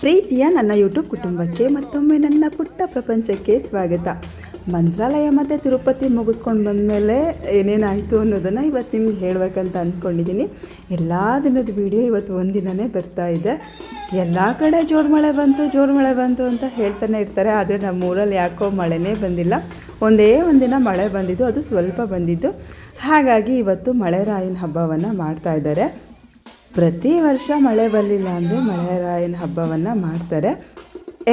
ಪ್ರೀತಿಯ ನನ್ನ ಯೂಟ್ಯೂಬ್ ಕುಟುಂಬಕ್ಕೆ ಮತ್ತೊಮ್ಮೆ ನನ್ನ ಪುಟ್ಟ ಪ್ರಪಂಚಕ್ಕೆ ಸ್ವಾಗತ. ಮಂತ್ರಾಲಯ ಮತ್ತು ತಿರುಪತಿ ಮುಗಿಸ್ಕೊಂಡು ಬಂದಮೇಲೆ ಏನೇನಾಯಿತು ಅನ್ನೋದನ್ನು ಇವತ್ತು ನಿಮ್ಗೆ ಹೇಳಬೇಕಂತ ಅಂದ್ಕೊಂಡಿದ್ದೀನಿ. ಎಲ್ಲ ದಿನದ ವೀಡಿಯೋ ಇವತ್ತು ಒಂದಿನನೇ ಬರ್ತಾ ಇದೆ. ಎಲ್ಲ ಕಡೆ ಜೋರು ಮಳೆ ಬಂತು ಅಂತ ಹೇಳ್ತಾನೆ ಇರ್ತಾರೆ. ಆದರೆ ನಮ್ಮೂರಲ್ಲಿ ಯಾಕೋ ಮಳೆನೇ ಬಂದಿಲ್ಲ. ಒಂದೇ ಒಂದಿನ ಮಳೆ ಬಂದಿದ್ದು, ಅದು ಸ್ವಲ್ಪ ಬಂದಿದ್ದು. ಹಾಗಾಗಿ ಇವತ್ತು ಮಳೆರಾಯನ ಹಬ್ಬವನ್ನು ಮಾಡ್ತಾಯಿದ್ದಾರೆ. ಪ್ರತಿ ವರ್ಷ ಮಳೆ ಬರಲಿಲ್ಲ ಅಂದರೆ ಮಳೆರಾಯನ ಹಬ್ಬವನ್ನು ಮಾಡ್ತಾರೆ.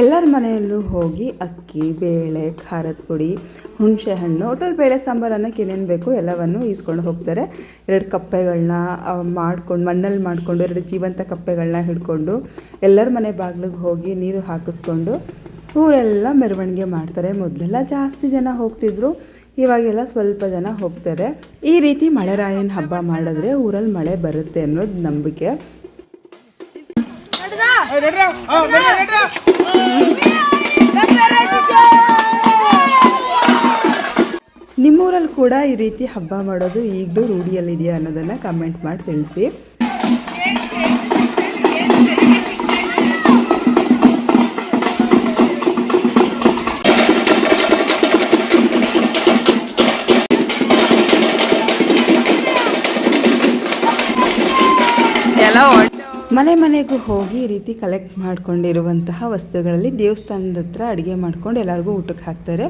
ಎಲ್ಲರ ಮನೆಯಲ್ಲೂ ಹೋಗಿ ಅಕ್ಕಿ, ಬೇಳೆ, ಖಾರದ ಪುಡಿ, ಹುಣಸೆ ಹಣ್ಣು, ಹೋಟೆಲ್ ಬೇಳೆ ಸಾಂಬಾರು ಅನ್ನೋಕ್ಕೆ ಏನೇನು ಬೇಕು ಎಲ್ಲವನ್ನು ಈಸ್ಕೊಂಡು ಹೋಗ್ತಾರೆ. 2 ಕಪ್ಪೆಗಳನ್ನ ಮಾಡ್ಕೊಂಡು ಮಣ್ಣಲ್ಲಿ ಮಾಡಿಕೊಂಡು 2 ಜೀವಂತ ಕಪ್ಪೆಗಳನ್ನ ಹಿಡ್ಕೊಂಡು ಎಲ್ಲರ ಮನೆ ಬಾಗಿಲಿಗೆ ಹೋಗಿ ನೀರು ಹಾಕಿಸ್ಕೊಂಡು ಊರೆಲ್ಲ ಮೆರವಣಿಗೆ ಮಾಡ್ತಾರೆ. ಮೊದಲೆಲ್ಲ ಜಾಸ್ತಿ ಜನ ಹೋಗ್ತಿದ್ರು, ಇವಾಗೆಲ್ಲ ಸ್ವಲ್ಪ ಜನ ಹೋಗ್ತಾರೆ. ಈ ರೀತಿ ಮಳೆರಾಯನ ಹಬ್ಬ ಮಾಡಿದ್ರೆ ಊರಲ್ಲಿ ಮಳೆ ಬರುತ್ತೆ ಅನ್ನೋದು ನಂಬಿಕೆ. ನಿಮ್ಮೂರಲ್ಲಿ ಕೂಡ ಈ ರೀತಿ ಹಬ್ಬ ಮಾಡೋದು ಈಗಲೂ ರೂಢಿಯಲ್ಲಿದೆಯಾ ಅನ್ನೋದನ್ನು ಕಮೆಂಟ್ ಮಾಡಿ ತಿಳಿಸಿ. ಮನೆಗೂ ಹೋಗಿ ಈ ರೀತಿ ಕಲೆಕ್ಟ್ ಮಾಡ್ಕೊಂಡಿರುವಂತಹ ವಸ್ತುಗಳಲ್ಲಿ ದೇವಸ್ಥಾನದ ಹತ್ರ ಅಡುಗೆ ಮಾಡ್ಕೊಂಡು ಎಲ್ಲರಿಗೂ ಊಟಕ್ಕೆ ಹಾಕ್ತಾರೆ.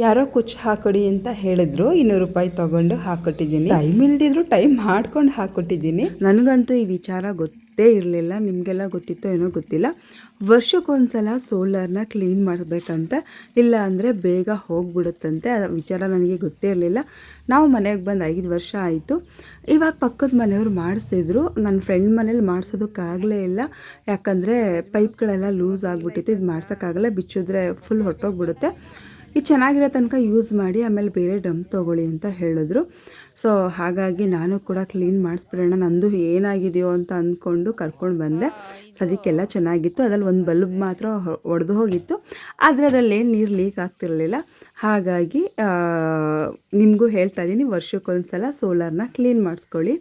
ಯಾರೋ ಕುಚ್ಚು ಹಾಕೊಡಿ ಅಂತ ಹೇಳಿದ್ರು, 200 ರೂಪಾಯಿ ತೊಗೊಂಡು ಹಾಕ್ಕೊಟ್ಟಿದ್ದೀನಿ. ಟೈಮ್ ಇಲ್ದಿದ್ರು ಟೈಮ್ ಮಾಡ್ಕೊಂಡು ಹಾಕ್ಕೊಟ್ಟಿದ್ದೀನಿ. ನನಗಂತೂ ಈ ವಿಚಾರ ಗೊತ್ತೇ ಇರಲಿಲ್ಲ. ನಿಮಗೆಲ್ಲ ಗೊತ್ತಿತ್ತೋ ಏನೋ ಗೊತ್ತಿಲ್ಲ. ವರ್ಷಕ್ಕೊಂದ್ಸಲ ಸೋಲಾರ್ನ ಕ್ಲೀನ್ ಮಾಡಬೇಕಂತ, ಇಲ್ಲ ಅಂದರೆ ಬೇಗ ಹೋಗ್ಬಿಡುತ್ತಂತೆ. ಆ ವಿಚಾರ ನನಗೆ ಗೊತ್ತೇ ಇರಲಿಲ್ಲ. ನಾವು ಮನೆಗೆ ಬಂದು 5 ವರ್ಷ ಆಯಿತು. ಇವಾಗ ಪಕ್ಕದ ಮನೆಯವ್ರು ಮಾಡಿಸ್ತಿದ್ರು. ನನ್ನ ಫ್ರೆಂಡ್ ಮನೇಲಿ ಮಾಡಿಸೋದಕ್ಕಾಗಲೇ ಇಲ್ಲ, ಯಾಕಂದರೆ ಪೈಪ್ಗಳೆಲ್ಲ ಲೂಸ್ ಆಗಿಬಿಟ್ಟಿತ್ತು. ಇದು ಮಾಡ್ಸೋಕ್ಕಾಗಲ್ಲ, ಬಿಚ್ಚಿದ್ರೆ ಫುಲ್ ಹೊಟ್ಟೋಗ್ಬಿಡುತ್ತೆ. ಇದು ಚೆನ್ನಾಗಿರೋ ತನಕ ಯೂಸ್ ಮಾಡಿ ಆಮೇಲೆ ಬೇರೆ ಡ್ರಮ್ ತೊಗೊಳ್ಳಿ ಅಂತ ಹೇಳಿದ್ರು. ಸೊ ಹಾಗಾಗಿ ನಾನು ಕೂಡ ಕ್ಲೀನ್ ಮಾಡಿಸ್ಬಿಡೋಣ, ನಂದು ಏನಾಗಿದೆಯೋ ಅಂತ ಅಂದ್ಕೊಂಡು ಕರ್ಕೊಂಡು ಬಂದೆ. ಸದ್ಯಕ್ಕೆಲ್ಲ ಚೆನ್ನಾಗಿತ್ತು. ಅದರಲ್ಲಿ ಒಂದು ಬಲ್ಬ್ ಮಾತ್ರ ಒಡೆದು ಹೋಗಿತ್ತು, ಆದರೆ ಅದರಲ್ಲೇನು ನೀರು ಲೀಕ್ ಆಗ್ತಿರಲಿಲ್ಲ. ಹಾಗಾಗಿ ನಿಮಗೂ ಹೇಳ್ತಾ ಇದ್ದೀನಿ, ವರ್ಷಕ್ಕೊಂದು ಸಲ ಸೋಲಾರ್ನ ಕ್ಲೀನ್ ಮಾಡಿಸ್ಕೊಳ್ಳಿ.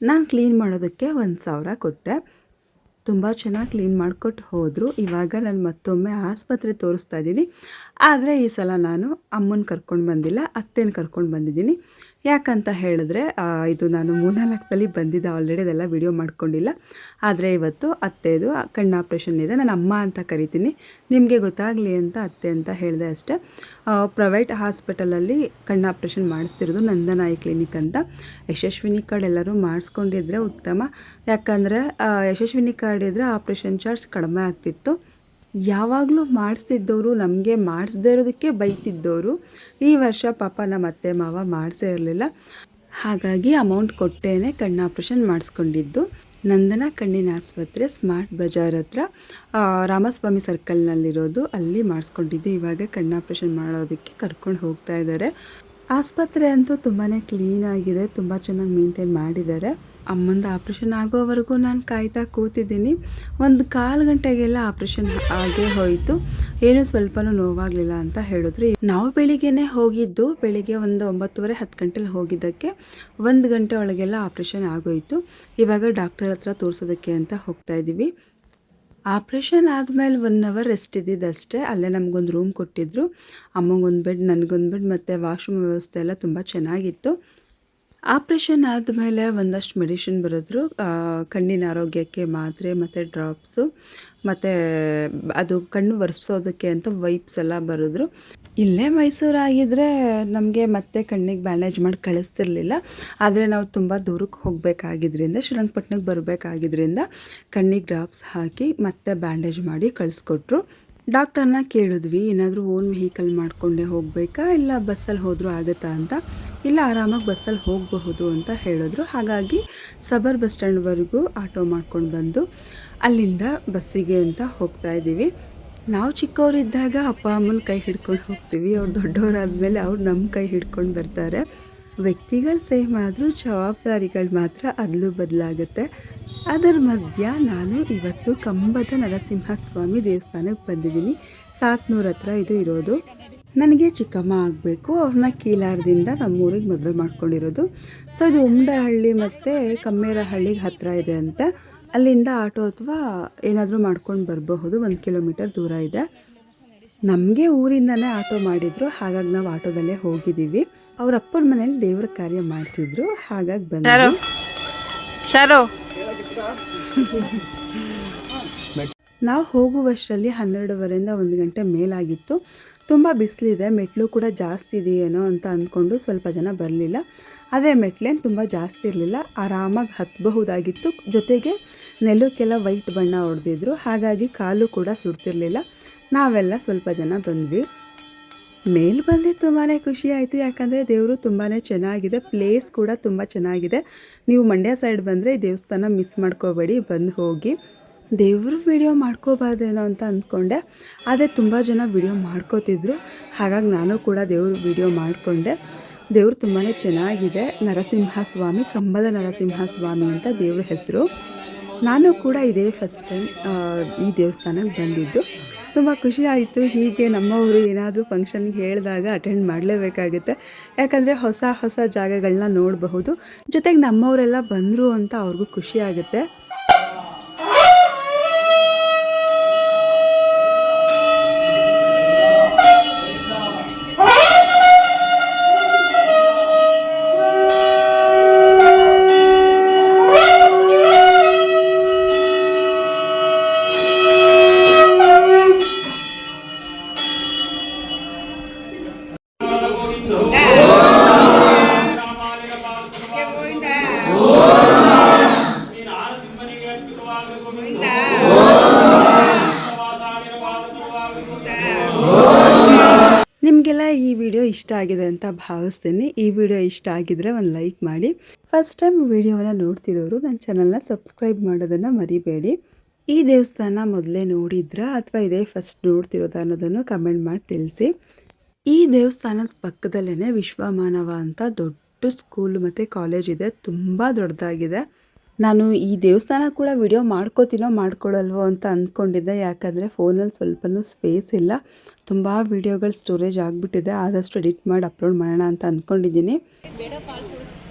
ನಾನು ಕ್ಲೀನ್ ಮಾಡೋದಕ್ಕೆ 1000 ಕೊಟ್ಟೆ. ತುಂಬ ಚೆನ್ನಾಗಿ ಕ್ಲೀನ್ ಮಾಡಿಕೊಟ್ಟು ಹೋದರು. ಇವಾಗ ನಾನು ಮತ್ತೊಮ್ಮೆ ಆಸ್ಪತ್ರೆ ತೋರಿಸ್ತಾ ಇದ್ದೀನಿ. ಆದರೆ ಈ ಸಲ ನಾನು ಅಮ್ಮನ ಕರ್ಕೊಂಡು ಬಂದಿಲ್ಲ, ಅತ್ತೆನ ಕರ್ಕೊಂಡು ಬಂದಿದ್ದೀನಿ. ಯಾಕಂತ ಹೇಳಿದ್ರೆ ಇದು ನಾನು 3-4 ಸಲ ಬಂದಿದ್ದೆ ಆಲ್ರೆಡಿ, ಅದೆಲ್ಲ ವಿಡಿಯೋ ಮಾಡ್ಕೊಂಡಿಲ್ಲ. ಆದರೆ ಇವತ್ತು ಅತ್ತೆದು ಕಣ್ಣು ಆಪ್ರೇಷನ್ ಇದೆ. ನಾನು ಅಮ್ಮ ಅಂತ ಕರಿತೀನಿ, ನಿಮಗೆ ಗೊತ್ತಾಗಲಿ ಅಂತ ಅತ್ತೆ ಅಂತ ಹೇಳಿದೆ ಅಷ್ಟೇ. ಪ್ರೈವೇಟ್ ಹಾಸ್ಪಿಟಲಲ್ಲಿ ಕಣ್ಣು ಆಪ್ರೇಷನ್ ಮಾಡಿಸ್ತಿರೋದು ನಂದನಾಯಿ ಕ್ಲಿನಿಕ್ ಅಂತ. ಯಶಸ್ವಿನಿ ಕಾರ್ಡ್ ಎಲ್ಲರೂ ಮಾಡಿಸ್ಕೊಂಡಿದ್ರೆ ಉತ್ತಮ. ಯಾಕಂದರೆ ಯಶಸ್ವಿನಿ ಕಾರ್ಡ್ ಇದ್ದರೆ ಆಪ್ರೇಷನ್ ಚಾರ್ಜ್ ಕಡಿಮೆ ಆಗ್ತಿತ್ತು. ಯಾವಾಗಲೂ ಮಾಡಿಸ್ತಿದ್ದವರು ನಮಗೆ ಮಾಡಿಸ್ದೇ ಇರೋದಕ್ಕೆ ಬೈತಿದ್ದವರು. ಈ ವರ್ಷ ಪಾಪ ನಮ್ಮ ಅತ್ತೆ ಮಾವ ಮಾಡಿಸೇ ಇರಲಿಲ್ಲ. ಹಾಗಾಗಿ ಅಮೌಂಟ್ ಕೊಟ್ಟೇನೆ ಕಣ್ಣು ಆಪ್ರೇಷನ್ ಮಾಡಿಸ್ಕೊಂಡಿದ್ದು. ನಂದನ ಕಣ್ಣಿನ ಆಸ್ಪತ್ರೆ ಸ್ಮಾರ್ಟ್ ಬಜಾರ್ ಹತ್ರ ರಾಮಸ್ವಾಮಿ ಸರ್ಕಲ್ನಲ್ಲಿರೋದು, ಅಲ್ಲಿ ಮಾಡಿಸ್ಕೊಂಡಿದ್ದು. ಇವಾಗ ಕಣ್ಣು ಆಪ್ರೇಷನ್ ಮಾಡೋದಕ್ಕೆ ಕರ್ಕೊಂಡು ಹೋಗ್ತಾ ಇದ್ದಾರೆ. ಆಸ್ಪತ್ರೆ ಅಂತೂ ತುಂಬಾ ಕ್ಲೀನಾಗಿದೆ, ತುಂಬ ಚೆನ್ನಾಗಿ ಮೇಂಟೈನ್ ಮಾಡಿದ್ದಾರೆ. ಅಮ್ಮಂದು ಆಪ್ರೇಷನ್ ಆಗೋವರೆಗೂ ನಾನು ಕಾಯ್ತಾ ಕೂತಿದ್ದೀನಿ. 1/4 ಗಂಟೆಗೆಲ್ಲ ಆಪ್ರೇಷನ್ ಆಗೇ ಹೋಯಿತು. ಏನೂ ಸ್ವಲ್ಪನೂ ನೋವಾಗಲಿಲ್ಲ ಅಂತ ಹೇಳಿದ್ರು. ನಾವು ಬೆಳಿಗ್ಗೆನೇ ಹೋಗಿದ್ದು, ಬೆಳಿಗ್ಗೆ ಒಂದು 9:30-10 ಗಂಟೆಲಿ ಹೋಗಿದ್ದಕ್ಕೆ 1 ಗಂಟೆ ಒಳಗೆಲ್ಲ ಆಪ್ರೇಷನ್ ಆಗೋಯಿತು. ಇವಾಗ ಡಾಕ್ಟರ್ ಹತ್ರ ತೋರಿಸೋದಕ್ಕೆ ಅಂತ ಹೋಗ್ತಾ ಇದ್ದೀವಿ. ಆಪ್ರೇಷನ್ ಆದಮೇಲೆ 1 ಅವರ್ ರೆಸ್ಟ್ ಇದ್ದಿದ್ದಷ್ಟೇ. ಅಲ್ಲೇ ನಮಗೊಂದು ರೂಮ್ ಕೊಟ್ಟಿದ್ದರು. ಅಮ್ಮಗೊಂದು ಬೆಡ್, ನನಗೊಂದು ಬೆಡ್ ಮತ್ತು ವಾಶ್ರೂಮ್ ವ್ಯವಸ್ಥೆ ಎಲ್ಲ ತುಂಬ ಚೆನ್ನಾಗಿತ್ತು. ಆಪ್ರೇಷನ್ ಆದಮೇಲೆ ಒಂದಷ್ಟು ಮೆಡಿಸಿನ್ ಬರೆದ್ರು. ಕಣ್ಣಿನ ಆರೋಗ್ಯಕ್ಕೆ ಮಾತ್ರೆ ಮತ್ತು ಡ್ರಾಪ್ಸು, ಮತ್ತು ಅದು ಕಣ್ಣು ಒರೆಸೋದಕ್ಕೆ ಅಂತ ವೈಪ್ಸ್ ಎಲ್ಲ ಬರೆದ್ರು. ಇಲ್ಲೇ ಮೈಸೂರಾಗಿದ್ದರೆ ನಮಗೆ ಮತ್ತೆ ಕಣ್ಣಿಗೆ ಬ್ಯಾಂಡೇಜ್ ಮಾಡಿ ಕಳಿಸ್ತಿರ್ಲಿಲ್ಲ. ಆದರೆ ನಾವು ತುಂಬ ದೂರಕ್ಕೆ ಹೋಗಬೇಕಾಗಿದ್ದರಿಂದ, ಶ್ರೀರಂಗಪಟ್ಟಣಕ್ಕೆ ಬರಬೇಕಾಗಿದ್ದರಿಂದ ಕಣ್ಣಿಗೆ ಡ್ರಾಪ್ಸ್ ಹಾಕಿ ಮತ್ತೆ ಬ್ಯಾಂಡೇಜ್ ಮಾಡಿ ಕಳಿಸ್ಕೊಟ್ರು. ಡಾಕ್ಟರ್ನ ಕೇಳಿದ್ವಿ, ಏನಾದರೂ ಓನ್ ವೆಹಿಕಲ್ ಮಾಡಿಕೊಂಡೇ ಹೋಗಬೇಕಾ ಇಲ್ಲ ಬಸ್ಸಲ್ಲಿ ಹೋದರೂ ಆಗುತ್ತಾ ಅಂತ. ಇಲ್ಲ, ಆರಾಮಾಗಿ ಬಸ್ಸಲ್ಲಿ ಹೋಗಬಹುದು ಅಂತ ಹೇಳಿದ್ರು. ಹಾಗಾಗಿ ಸಬರ್ ಬಸ್ ಸ್ಟ್ಯಾಂಡ್ವರೆಗೂ ಆಟೋ ಮಾಡ್ಕೊಂಡು ಬಂದು ಅಲ್ಲಿಂದ ಬಸ್ಸಿಗೆ ಅಂತ ಹೋಗ್ತಾ ಇದ್ದೀವಿ. ನಾವು ಚಿಕ್ಕವರಿದ್ದಾಗ ಅಪ್ಪ ಅಮ್ಮನ ಕೈ ಹಿಡ್ಕೊಂಡು ಹೋಗ್ತೀವಿ. ಅವ್ರು ದೊಡ್ಡವರಾದ್ಮೇಲೆ ಅವ್ರು ನಮ್ಮ ಕೈ ಹಿಡ್ಕೊಂಡು ಬರ್ತಾರೆ. ವ್ಯಕ್ತಿಗಳು ಸೇಮ್ ಆದರೂ ಜವಾಬ್ದಾರಿಗಳು ಮಾತ್ರ ಅದಲು ಬದಲಾಗುತ್ತೆ. ಅದರ ಮಧ್ಯ ನಾನು ಇವತ್ತು ಕಂಬದ ನರಸಿಂಹಸ್ವಾಮಿ ದೇವಸ್ಥಾನಕ್ಕೆ ಬಂದಿದ್ದೀನಿ. 700 ಹತ್ರ ಇದು ಇರೋದು. ನನಗೆ ಚಿಕ್ಕಮ್ಮ ಆಗಬೇಕು. ಅವ್ರನ್ನ ಕೀಲಾರದಿಂದ ನಮ್ಮೂರಿಗೆ ಮದುವೆ ಮಾಡ್ಕೊಂಡಿರೋದು. ಸೊ ಇದು ಉಮ್ಡಹಳ್ಳಿ ಮತ್ತು ಕಮ್ಮೇರಹಳ್ಳಿಗೆ ಹತ್ತಿರ ಇದೆ ಅಂತ. ಅಲ್ಲಿಂದ ಆಟೋ ಅಥವಾ ಏನಾದರೂ ಮಾಡ್ಕೊಂಡು ಬರಬಹುದು. 1 ಕಿಲೋಮೀಟರ್ ದೂರ ಇದೆ. ನಮಗೆ ಊರಿಂದನೇ ಆಟೋ ಮಾಡಿದ್ರು, ಹಾಗಾಗಿ ನಾವು ಆಟೋದಲ್ಲೇ ಹೋಗಿದ್ದೀವಿ. ಅವ್ರ ಅಪ್ಪನ ಮನೇಲಿ ದೇವ್ರ ಕಾರ್ಯ ಮಾಡ್ತಿದ್ರು, ಹಾಗಾಗಿ ಬಂದರು. ನಾವು ಹೋಗುವಷ್ಟರಲ್ಲಿ 12:30ರಿಂದ 1 ಗಂಟೆ ಮೇಲಾಗಿತ್ತು. ತುಂಬ ಬಿಸಿಲಿದೆ, ಮೆಟ್ಲು ಕೂಡ ಜಾಸ್ತಿ ಇದೆಯೇನೋ ಅಂತ ಅಂದ್ಕೊಂಡು ಸ್ವಲ್ಪ ಜನ ಬರಲಿಲ್ಲ. ಆದರೆ ಮೆಟ್ಲೇನು ತುಂಬ ಜಾಸ್ತಿ ಇರಲಿಲ್ಲ, ಆರಾಮಾಗಿ ಹತ್ತಬಹುದಾಗಿತ್ತು. ಜೊತೆಗೆ ನೆಲಕ್ಕೆಲ್ಲ ವೈಟ್ ಬಣ್ಣ ಹೊಡೆದಿದ್ರು, ಹಾಗಾಗಿ ಕಾಲು ಕೂಡ ಸುಡ್ತಿರ್ಲಿಲ್ಲ. ನಾವೆಲ್ಲ ಸ್ವಲ್ಪ ಜನ ಬಂದ್ವಿ. ಮೇಲೆ ಬಂದು ತುಂಬಾ ಖುಷಿ ಆಯಿತು, ಯಾಕಂದರೆ ದೇವರು ತುಂಬಾ ಚೆನ್ನಾಗಿದೆ, ಪ್ಲೇಸ್ ಕೂಡ ತುಂಬ ಚೆನ್ನಾಗಿದೆ. ನೀವು ಮಂಡ್ಯ ಸೈಡ್ ಬಂದರೆ ಈ ದೇವಸ್ಥಾನ ಮಿಸ್ ಮಾಡ್ಕೋಬೇಡಿ, ಬಂದು ಹೋಗಿ. ದೇವರು ವಿಡಿಯೋ ಮಾಡ್ಕೋಬಾರ್ದೇನೋ ಅಂತ ಅಂದ್ಕೊಂಡೆ, ಆದರೆ ತುಂಬ ಜನ ವಿಡಿಯೋ ಮಾಡ್ಕೋತಿದ್ರು, ಹಾಗಾಗಿ ನಾನು ಕೂಡ ದೇವ್ರ ವಿಡಿಯೋ ಮಾಡಿಕೊಂಡೆ. ದೇವರು ತುಂಬಾ ಚೆನ್ನಾಗಿದೆ. ನರಸಿಂಹಸ್ವಾಮಿ, ಕಂಬದ ನರಸಿಂಹಸ್ವಾಮಿ ಅಂತ ದೇವ್ರ ಹೆಸರು. ನಾನು ಕೂಡ ಇದೇ ಫಸ್ಟ್ ಟೈಮ್ ಈ ದೇವಸ್ಥಾನಕ್ಕೆ ಬಂದಿದ್ದು. ತುಂಬ ಖುಷಿ ಆಯಿತು. ಹೀಗೆ ನಮ್ಮವರು ಏನಾದರೂ ಫಂಕ್ಷನ್ಗೆ ಹೇಳಿದಾಗ ಅಟೆಂಡ್ ಮಾಡಲೇಬೇಕಾಗುತ್ತೆ, ಯಾಕಂದರೆ ಹೊಸ ಹೊಸ ಜಾಗಗಳನ್ನ ನೋಡಬಹುದು. ಜೊತೆಗೆ ನಮ್ಮವರೆಲ್ಲ ಬಂದರು ಅಂತ ಅವ್ರಿಗೂ ಖುಷಿ ಆಗುತ್ತೆ. ನಿಮಗೆಲ್ಲ ಈ ವಿಡಿಯೋ ಇಷ್ಟ ಆಗಿದೆ ಅಂತ ಭಾವಿಸ್ತೀನಿ. ಈ ವಿಡಿಯೋ ಇಷ್ಟ ಆಗಿದ್ರೆ ಒಂದು ಲೈಕ್ ಮಾಡಿ. ಫಸ್ಟ್ ಟೈಮ್ ವಿಡಿಯೋನ ನೋಡ್ತಿರೋರು ನನ್ನ ಚಾನಲ್ನ ಸಬ್ಸ್ಕ್ರೈಬ್ ಮಾಡೋದನ್ನು ಮರಿಬೇಡಿ. ಈ ದೇವಸ್ಥಾನ ಮೊದಲೇ ನೋಡಿದ್ರಾ ಅಥವಾ ಇದೇ ಫಸ್ಟ್ ನೋಡ್ತಿರೋದು ಅನ್ನೋದನ್ನು ಕಮೆಂಟ್ ಮಾಡಿ ತಿಳಿಸಿ. ಈ ದೇವಸ್ಥಾನದ ಪಕ್ಕದಲ್ಲೇ ವಿಶ್ವಮಾನವ ಅಂತ ದೊಡ್ಡ ಸ್ಕೂಲ್ ಮತ್ತು ಕಾಲೇಜ್ ಇದೆ, ತುಂಬ ದೊಡ್ಡದಾಗಿದೆ. ನಾನು ಈ ದೇವಸ್ಥಾನ ಕೂಡ ವಿಡಿಯೋ ಮಾಡ್ಕೋತೀನೋ ಮಾಡ್ಕೊಳ್ಳಲ್ವೋ ಅಂತ ಅಂದ್ಕೊಂಡಿದ್ದೆ, ಯಾಕಂದರೆ ಫೋನಲ್ಲಿ ಸ್ವಲ್ಪನೂ ಸ್ಪೇಸ್ ಇಲ್ಲ, ತುಂಬ ವಿಡಿಯೋಗಳು ಸ್ಟೋರೇಜ್ ಆಗಿಬಿಟ್ಟಿದೆ. ಆದಷ್ಟು ಎಡಿಟ್ ಮಾಡಿ ಅಪ್ಲೋಡ್ ಮಾಡೋಣ ಅಂತ ಅಂದ್ಕೊಂಡಿದ್ದೀನಿ.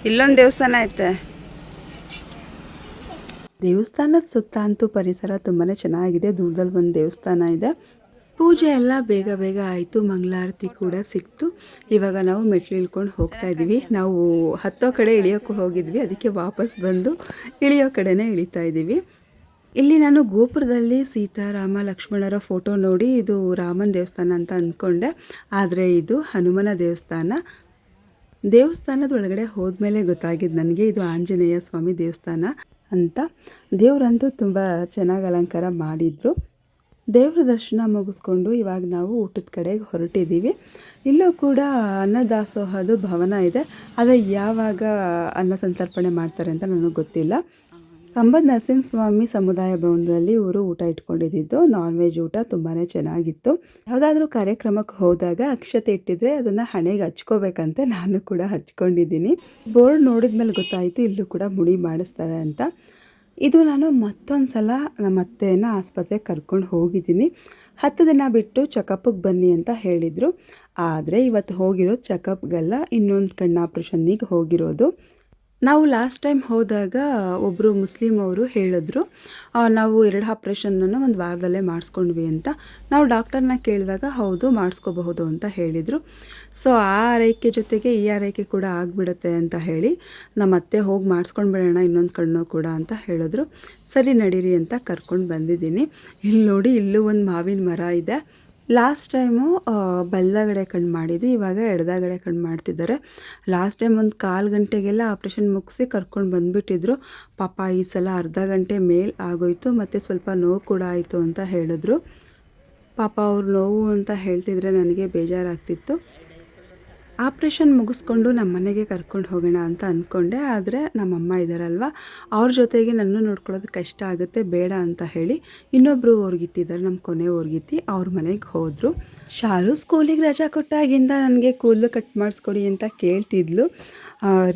ಇಲ್ಲೊಂದು ದೇವಸ್ಥಾನ ಐತೆ. ದೇವಸ್ಥಾನದ ಸುತ್ತ ಅಂತೂ ಪರಿಸರ ತುಂಬಾ ಚೆನ್ನಾಗಿದೆ. ದೂರದಲ್ಲಿ ಒಂದು ದೇವಸ್ಥಾನ ಇದೆ. ಪೂಜೆ ಎಲ್ಲ ಬೇಗ ಬೇಗ ಆಯಿತು, ಮಂಗಳಾರತಿ ಕೂಡ ಸಿಕ್ತು. ಇವಾಗ ನಾವು ಮೆಟ್ಲು ಇಳ್ಕೊಂಡು ಹೋಗ್ತಾ ಇದ್ದೀವಿ. ನಾವು ಹತ್ತೋ ಕಡೆ ಇಳಿಯೋಕ್ಕೆ ಹೋಗಿದ್ವಿ, ಅದಕ್ಕೆ ವಾಪಸ್ ಬಂದು ಇಳಿಯೋ ಕಡೆನೇ ಇಳಿತಾ ಇದ್ದೀವಿ. ಇಲ್ಲಿ ನಾನು ಗೋಪುರದಲ್ಲಿ ಸೀತಾರಾಮ ಲಕ್ಷ್ಮಣರ ಫೋಟೋ ನೋಡಿ ಇದು ರಾಮನ ದೇವಸ್ಥಾನ ಅಂತ ಅಂದ್ಕೊಂಡೆ, ಆದರೆ ಇದು ಹನುಮನ ದೇವಸ್ಥಾನ. ದೇವಸ್ಥಾನದ ಒಳಗಡೆ ಹೋದ್ಮೇಲೆ ಗೊತ್ತಾಗಿದ್ದು ನನಗೆ ಇದು ಆಂಜನೇಯ ಸ್ವಾಮಿ ದೇವಸ್ಥಾನ ಅಂತ. ದೇವರಂತೂ ತುಂಬ ಚೆನ್ನಾಗಿ ಅಲಂಕಾರ ಮಾಡಿದರು. ದೇವ್ರ ದರ್ಶನ ಮುಗಿಸ್ಕೊಂಡು ಇವಾಗ ನಾವು ಊಟದ ಕಡೆಗೆ ಹೊರಟಿದ್ದೀವಿ. ಇಲ್ಲೂ ಕೂಡ ಅನ್ನದಾಸೋಹದ ಭವನ ಇದೆ, ಆದರೆ ಯಾವಾಗ ಅನ್ನ ಸಂತರ್ಪಣೆ ಮಾಡ್ತಾರೆ ಅಂತ ನನಗೆ ಗೊತ್ತಿಲ್ಲ. ಕಂಬದ ನರಸಿಂಹಸ್ವಾಮಿ ಸಮುದಾಯ ಭವನದಲ್ಲಿ ಇವರು ಊಟ ಇಟ್ಕೊಂಡಿದ್ದು, ನಾನ್ ವೆಜ್ ಊಟ ತುಂಬಾ ಚೆನ್ನಾಗಿತ್ತು. ಯಾವುದಾದ್ರೂ ಕಾರ್ಯಕ್ರಮಕ್ಕೆ ಹೋದಾಗ ಅಕ್ಷತೆ ಇಟ್ಟಿದ್ರೆ ಅದನ್ನು ಹಣೆಗೆ ಹಚ್ಕೋಬೇಕಂತೆ, ನಾನು ಕೂಡ ಹಚ್ಕೊಂಡಿದ್ದೀನಿ. ಬೋರ್ಡ್ ನೋಡಿದ ಮೇಲೆ ಗೊತ್ತಾಯಿತು ಇಲ್ಲೂ ಕೂಡ ಮುಡಿ ಮಾಡಿಸ್ತಾರೆ ಅಂತ. ಇದು ನಾನು ಮತ್ತೊಂದು ಸಲ ನಮ್ಮ ಅತ್ತೆಯನ್ನು ಆಸ್ಪತ್ರೆಗೆ ಕರ್ಕೊಂಡು ಹೋಗಿದ್ದೀನಿ. 10 ದಿನ ಬಿಟ್ಟು ಚೆಕಪ್ಗೆ ಬನ್ನಿ ಅಂತ ಹೇಳಿದರು. ಆದರೆ ಇವತ್ತು ಹೋಗಿರೋದು ಚೆಕಪ್ಗೆಲ್ಲ, ಇನ್ನೊಂದು ಕಣ್ಣು ಆಪ್ರೇಷನ್ನಿಗೆ ಹೋಗಿರೋದು. ನಾವು ಲಾಸ್ಟ್ ಟೈಮ್ ಹೋದಾಗ ಒಬ್ಬರು ಮುಸ್ಲಿಂ ಅವರು ಹೇಳಿದ್ರು, ನಾವು 2 ಆಪ್ರೇಷನ್ನನ್ನು ಒಂದು ವಾರದಲ್ಲೇ ಮಾಡಿಸ್ಕೊಂಡ್ವಿ ಅಂತ. ನಾವು ಡಾಕ್ಟರ್ನ ಕೇಳಿದಾಗ ಹೌದು ಮಾಡಿಸ್ಕೋಬಹುದು ಅಂತ ಹೇಳಿದರು. ಸೊ ಆ ಆರೈಕೆ ಜೊತೆಗೆ ಈ ಆರೈಕೆ ಕೂಡ ಆಗಿಬಿಡುತ್ತೆ ಅಂತ ಹೇಳಿ ನಮ್ಮ ಅತ್ತೆ ಹೋಗಿ ಮಾಡಿಸ್ಕೊಂಡು ಬಿಡೋಣ ಇನ್ನೊಂದು ಕಣ್ಣು ಕೂಡ ಅಂತ ಹೇಳಿದ್ರು. ಸರಿ ನಡೀರಿ ಅಂತ ಕರ್ಕೊಂಡು ಬಂದಿದ್ದೀನಿ. ಇಲ್ಲಿ ನೋಡಿ, ಇಲ್ಲೂ ಒಂದು ಮಾವಿನ ಮರ ಇದೆ. ಲಾಸ್ಟ್ ಟೈಮು ಬಲಗಡೆ ಕಣ್ಣು ಮಾಡಿದ್ದು, ಇವಾಗ ಎಡದಗಡೆ ಕಣ್ಣು ಮಾಡ್ತಿದ್ದಾರೆ. ಲಾಸ್ಟ್ ಟೈಮ್ ಒಂದು 1/4 ಗಂಟೆಗೆಲ್ಲ ಆಪ್ರೇಷನ್ ಮುಗಿಸಿ ಕರ್ಕೊಂಡು ಬಂದುಬಿಟ್ಟಿದ್ರು. ಪಾಪ ಈ ಸಲ ಅರ್ಧ ಗಂಟೆ ಮೇಲೆ ಆಗೋಯ್ತು, ಮತ್ತು ಸ್ವಲ್ಪ ನೋವು ಕೂಡ ಆಯಿತು ಅಂತ ಹೇಳಿದ್ರು. ಪಾಪ ಅವ್ರು ನೋವು ಅಂತ ಹೇಳ್ತಿದ್ರೆ ನನಗೆ ಬೇಜಾರಾಗ್ತಿತ್ತು. ಆಪ್ರೇಷನ್ ಮುಗಿಸ್ಕೊಂಡು ನಮ್ಮ ಮನೆಗೆ ಕರ್ಕೊಂಡು ಹೋಗೋಣ ಅಂತ ಅಂದ್ಕೊಂಡೆ, ಆದರೆ ನಮ್ಮಮ್ಮ ಇದ್ದಾರಲ್ವ, ಅವ್ರ ಜೊತೆಗೆ ನನ್ನ ನೋಡ್ಕೊಳ್ಳೋದು ಕಷ್ಟ ಆಗುತ್ತೆ, ಬೇಡ ಅಂತ ಹೇಳಿ ಇನ್ನೊಬ್ಬರು ಓರ್ಗಿತ್ತಿದ್ದಾರೆ, ನಮ್ಮ ಕೊನೆ ಓರ್ಗಿತ್ತಿ, ಅವ್ರ ಮನೆಗೆ ಹೋದರು. ಶಾರು ಸ್ಕೂಲಿಗೆ ರಜಾ ಕೊಟ್ಟಾಗಿಂದ ನನಗೆ ಕೂದಲು ಕಟ್ ಮಾಡಿಸ್ಕೊಡಿ ಅಂತ ಕೇಳ್ತಿದ್ಲು.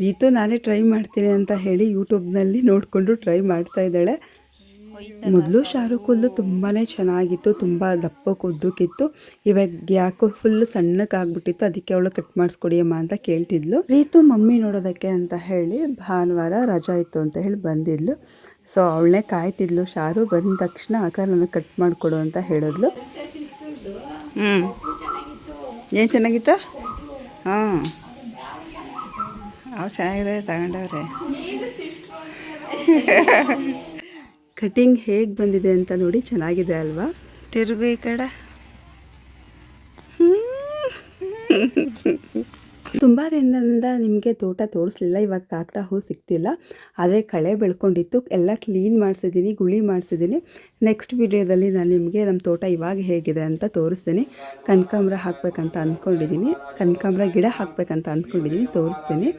ರೀತು ನಾನೇ ಟ್ರೈ ಮಾಡ್ತೀನಿ ಅಂತ ಹೇಳಿ ಯೂಟ್ಯೂಬ್ನಲ್ಲಿ ನೋಡಿಕೊಂಡು ಟ್ರೈ ಮಾಡ್ತಾ ಇದ್ದಾಳೆ. ಮೊದಲು ಶಾರು ಕೂದಲು ತುಂಬಾ ಚೆನ್ನಾಗಿತ್ತು, ತುಂಬ ದಪ್ಪಕ್ಕೆ ಉದ್ದಕ್ಕಿತ್ತು. ಇವಾಗ ಯಾಕೋ ಫುಲ್ ಸಣ್ಣಕ್ಕಾಗ್ಬಿಟ್ಟಿತ್ತು, ಅದಕ್ಕೆ ಅವಳು ಕಟ್ ಮಾಡಿಸ್ಕೊಡಿ ಅಮ್ಮ ಅಂತ ಕೇಳ್ತಿದ್ಲು. ರೀತು ಮಮ್ಮಿ ನೋಡೋದಕ್ಕೆ ಅಂತ ಹೇಳಿ ಭಾನುವಾರ ರಜಾ ಇತ್ತು ಅಂತ ಹೇಳಿ ಬಂದಿದ್ಲು. ಸೊ ಅವಳನ್ನೇ ಕಾಯ್ತಿದ್ಲು. ಶಾರು ಬಂದ ತಕ್ಷಣ ಅಕ್ಕ ನನಗೆ ಕಟ್ ಮಾಡಿಕೊಡು ಅಂತ ಹೇಳಿದ್ಲು. ಏನು ಚೆನ್ನಾಗಿತ್ತು? ಹಾಂ, ಅವು ಚೆನ್ನಾಗಿದೆ, ತಗೊಂಡವ್ರೆ. ಕಟಿಂಗ್ ಹೇಗೆ ಬಂದಿದೆ ಅಂತ ನೋಡಿ, ಚೆನ್ನಾಗಿದೆ ಅಲ್ವಾ? ತಿರುಗು ಈ ಕಡೆ. ತುಂಬ ದಿನದಿಂದ ನಿಮಗೆ ತೋಟ ತೋರಿಸಲಿಲ್ಲ. ಇವಾಗ ಕಾಕಡ ಹೂ ಸಿಗ್ತಿಲ್ಲ, ಆದರೆ ಕಳೆ ಬೆಳ್ಕೊಂಡಿತ್ತು. ಎಲ್ಲ ಕ್ಲೀನ್ ಮಾಡಿಸಿದ್ದೀನಿ, ಗುಳಿ ಮಾಡಿಸಿದ್ದೀನಿ. ನೆಕ್ಸ್ಟ್ ವಿಡಿಯೋದಲ್ಲಿ ನಾನು ನಿಮಗೆ ನಮ್ಮ ತೋಟ ಇವಾಗ ಹೇಗಿದೆ ಅಂತ ತೋರಿಸ್ತೀನಿ. ಕನಕಾಂಬರ ಹಾಕಬೇಕಂತ ಅಂದ್ಕೊಂಡಿದ್ದೀನಿ, ಕನಕಾಂಬರ ಗಿಡ ಹಾಕಬೇಕಂತ ಅಂದ್ಕೊಂಡಿದ್ದೀನಿ, ತೋರಿಸ್ತೀನಿ.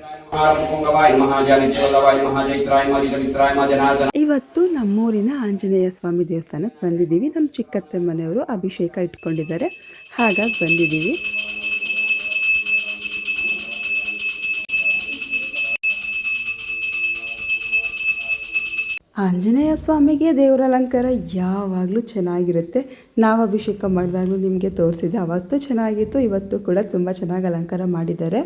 ಇವತ್ತು ನಮ್ಮೂರಿನ ಆಂಜನೇಯ ಸ್ವಾಮಿ ದೇವಸ್ಥಾನಕ್ಕೆ ಬಂದಿದ್ದೀವಿ. ನಮ್ಮ ಚಿಕ್ಕತ್ತೆ ಮನೆಯವರು ಅಭಿಷೇಕ ಇಟ್ಕೊಂಡಿದ್ದಾರೆ, ಹಾಗಾಗಿ ಬಂದಿದ್ದೀವಿ. ಆಂಜನೇಯ ಸ್ವಾಮಿಗೆ ದೇವರ ಅಲಂಕಾರ ಯಾವಾಗಲೂ ಚೆನ್ನಾಗಿರುತ್ತೆ. ನಾವು ಅಭಿಷೇಕ ಮಾಡಿದಾಗಲೂ ನಿಮಗೆ ತೋರಿಸಿದೆ, ಅವತ್ತು ಚೆನ್ನಾಗಿತ್ತು, ಇವತ್ತು ಕೂಡ ತುಂಬ ಚೆನ್ನಾಗಿ ಅಲಂಕಾರ ಮಾಡಿದ್ದಾರೆ.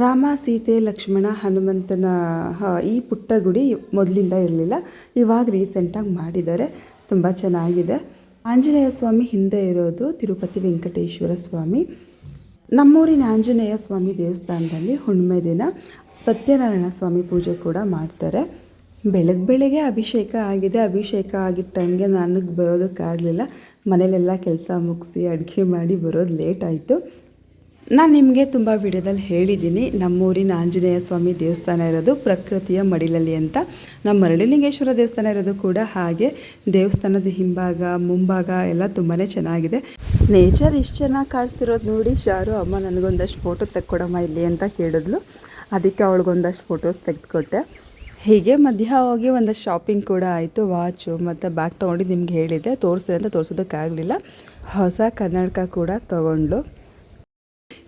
ರಾಮ, ಸೀತೆ, ಲಕ್ಷ್ಮಣ, ಹನುಮಂತನ ಈ ಪುಟ್ಟ ಗುಡಿ ಮೊದಲಿಂದ ಇರಲಿಲ್ಲ, ಇವಾಗ ರೀಸೆಂಟಾಗಿ ಮಾಡಿದ್ದಾರೆ, ತುಂಬ ಚೆನ್ನಾಗಿದೆ. ಆಂಜನೇಯ ಸ್ವಾಮಿ ಹಿಂದೆ ಇರೋದು ತಿರುಪತಿ ವೆಂಕಟೇಶ್ವರ ಸ್ವಾಮಿ. ನಮ್ಮೂರಿನ ಆಂಜನೇಯ ಸ್ವಾಮಿ ದೇವಸ್ಥಾನದಲ್ಲಿ ಹುಣ್ಣಿಮೆ ದಿನ ಸತ್ಯನಾರಾಯಣ ಸ್ವಾಮಿ ಪೂಜೆ ಕೂಡ ಮಾಡ್ತಾರೆ. ಬೆಳಗ್ಗೆ ಅಭಿಷೇಕ ಆಗಿದೆ. ಅಭಿಷೇಕ ಆಗಿದ್ದ ಟೈಮ್ಗೆ ನನಗೆ ಬರೋದಕ್ಕಾಗಲಿಲ್ಲ, ಮನೇಲೆಲ್ಲ ಕೆಲಸ ಮುಗಿಸಿ ಅಡುಗೆ ಮಾಡಿ ಬರೋದು ಲೇಟ್ ಆಯಿತು. ನಾನು ನಿಮಗೆ ತುಂಬ ವಿಡಿಯೋದಲ್ಲಿ ಹೇಳಿದ್ದೀನಿ, ನಮ್ಮೂರಿನ ಆಂಜನೇಯ ಸ್ವಾಮಿ ದೇವಸ್ಥಾನ ಇರೋದು ಪ್ರಕೃತಿಯ ಮಡಿಲಲ್ಲಿ ಅಂತ. ನಮ್ಮ ಮರಳಿಲಿಂಗೇಶ್ವರ ದೇವಸ್ಥಾನ ಇರೋದು ಕೂಡ ಹಾಗೆ. ದೇವಸ್ಥಾನದ ಹಿಂಭಾಗ, ಮುಂಭಾಗ ಎಲ್ಲ ತುಂಬಾ ಚೆನ್ನಾಗಿದೆ. ನೇಚರ್ ಇಷ್ಟು ಚೆನ್ನಾಗಿ ಕಾಣಿಸ್ತಿರೋದು ನೋಡಿ ಶಾರು ಅಮ್ಮ ನನಗೊಂದಷ್ಟು ಫೋಟೋ ತೆಕ್ಕೊಡಮ್ಮ ಇಲ್ಲಿ ಅಂತ ಕೇಳಿದ್ಲು. ಅದಕ್ಕೆ ಅವಳಿಗೊಂದಷ್ಟು ಫೋಟೋಸ್ ತೆಗೆದುಕೊಟ್ಟೆ. ಹೀಗೆ ಮಧ್ಯ ಹೋಗಿ ಒಂದಷ್ಟು ಶಾಪಿಂಗ್ ಕೂಡ ಆಯಿತು. ವಾಚು ಮತ್ತು ಬ್ಯಾಗ್ ತೊಗೊಂಡು ನಿಮ್ಗೆ ಹೇಳಿದ್ದೆ, ತೋರಿಸಿದೆ ಅಂತ ತೋರಿಸೋದಕ್ಕಾಗಲಿಲ್ಲ. ಹೊಸ ಕನ್ನಡಕ ಕೂಡ ತೊಗೊಂಡ್ಲು.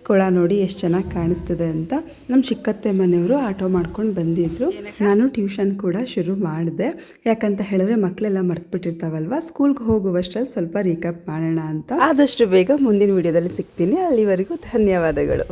ಕೊಳ ನೋಡಿ ಎಷ್ಟು ಚೆನ್ನಾಗಿ ಕಾಣಿಸ್ತಿದೆ ಅಂತ. ನಮ್ಮ ಚಿಕ್ಕತ್ತೆ ಮನೆಯವರು ಆಟೋ ಮಾಡ್ಕೊಂಡು ಬಂದಿದ್ದರು. ನಾನು ಟ್ಯೂಷನ್ ಕೂಡ ಶುರು ಮಾಡಿದೆ, ಯಾಕಂತ ಹೇಳಿದ್ರೆ ಮಕ್ಕಳೆಲ್ಲ ಮರ್ತ್ಬಿಟ್ಟಿರ್ತಾವಲ್ವ, ಸ್ಕೂಲ್ಗೆ ಹೋಗುವಷ್ಟರಲ್ಲಿ ಸ್ವಲ್ಪ ರೀಕ್ಯಾಪ್ ಮಾಡೋಣ ಅಂತ. ಆದಷ್ಟು ಬೇಗ ಮುಂದಿನ ವಿಡಿಯೋದಲ್ಲಿ ಸಿಗ್ತೀನಿ. ಅಲ್ಲಿವರೆಗೂ ಧನ್ಯವಾದಗಳು.